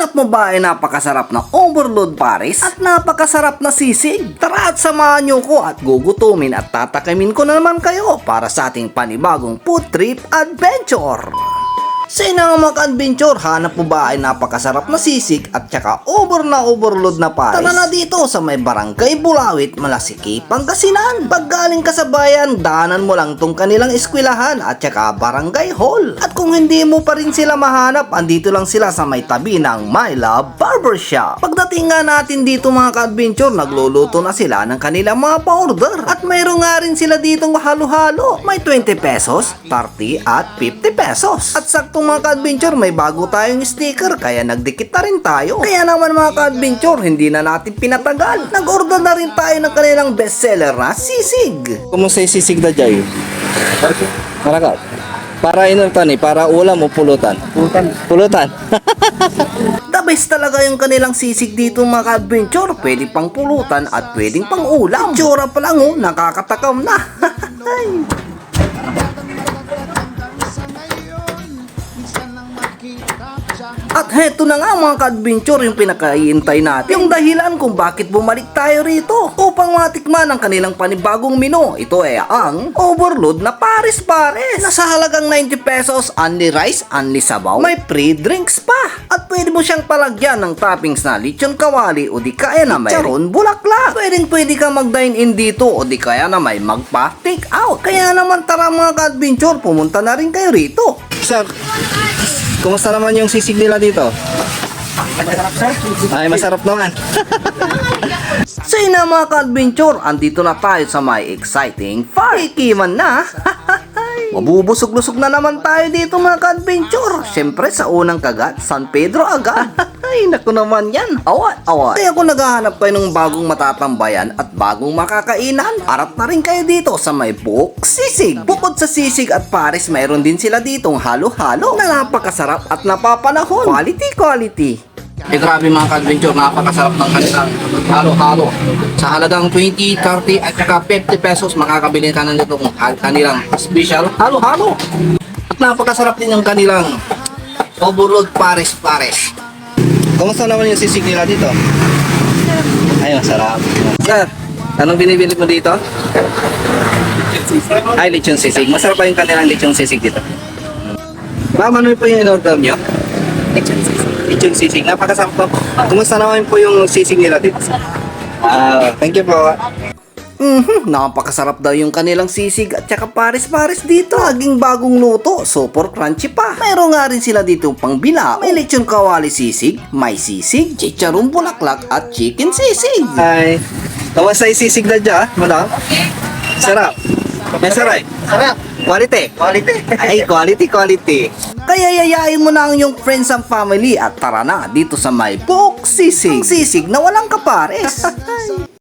Hanap mo ba ay napakasarap na overload pares at napakasarap na sisig? Tara at samahan nyo ko at gugutumin at tatakimin ko na naman kayo para sa ating panibagong food trip adventure. Sa inang mga ka-adventure, hanap mo ba ay napakasarap na sisig at saka overload na pares? Tara na dito sa may barangay Bulawit, Malasiki, Pangasinan. Pag galing ka sa bayan, daanan mo lang tong kanilang eskwelahan at saka barangay hall. At kung hindi mo pa rin sila mahanap, andito lang sila sa may tabi ng My Love Barbershop. Pagdating nga natin dito mga ka-adventure, nagluluto na sila ng kanilang mga pa-order. At mayroon nga rin sila ditong halo-halo. May 20 pesos, 30 at 50 pesos. At sakto mga ka-adventure, may bago tayong sticker kaya nagdikit na rin tayo. Kaya naman mga ka-adventure, hindi na natin pinatagal. Nag-order na rin tayo ng kanilang bestseller na sisig. Kumusta yung sisig na dyan? Marakat. Para inutan para ulam o pulutan? Pulutan. The best talaga yung kanilang sisig dito mga ka-adventure. Pwede pang pulutan at pwedeng pang ulam. Tsura pa lang nakakatakam na. At heto na nga mga ka-adventure yung pinakahihintay natin. Yung dahilan kung bakit bumalik tayo rito upang matikman ang kanilang panibagong menu. Ito ay ang overload na pares-pares. Nasa halagang 90 pesos, only rice, only sabaw. May free drinks pa. At pwede mo siyang palagyan ng toppings na lechon kawali o di kaya na may charon bulaklak. Pwede ka mag-dine-in dito o di kaya na may magpa-take out. Kaya naman tara mga ka-adventure, pumunta na rin kayo rito. Sir, kumusta naman yung sisig nila dito? Masarap, sir. Ay, masarap naman. So yun na mga ka-adventure, andito na tayo sa may exciting Parikiman na. Mabubusog-lusog na naman tayo dito mga ka-adventure. Siyempre sa unang kagat, San Pedro agad. Ay, naku naman yan. Awat. Kaya kung naghahanap kayo ng bagong matatambayan at bagong makakainan, arat na rin kayo dito sa may Buhok Sisig. Bukod sa sisig at pares, mayroon din sila ditong halo-halo na napakasarap at napapanahon. Quality. Grabe mga ka-adventure, napakasarap ng kanilang halo-halo. Sa halagang 20, 30 at saka 50 pesos, makakabili ka na nito ng kanilang special halo-halo. At napakasarap din ng kanilang overload pares-pares. Kumusta naman yung sisig nila dito? Ay, masarap. Sir, anong binibili mo dito? Ay, lechon sisig. Masarap pa yung kanilang lechon sisig dito. Ma'am, ano po yung in-order nyo? Lechon sisig. Napakasarap po. Kumusta naman po yung sisig nila dito? Thank you po. Napakasarap daw yung kanilang sisig at saka pares-pares dito. Laging bagong luto, super crunchy pa. Mayroon nga rin sila dito pang bilao. May lechon kawali sisig, may sisig, chicharong bulaklak at chicken sisig. Hi. Kamusta yung sisig na dyan, madam? Sarap. Masarap. Sarap. Quality. Ay, quality. Kaya yayain mo na ang iyong friends and family at tara na dito sa may Buhok Sisig. Ang sisig na walang kapares.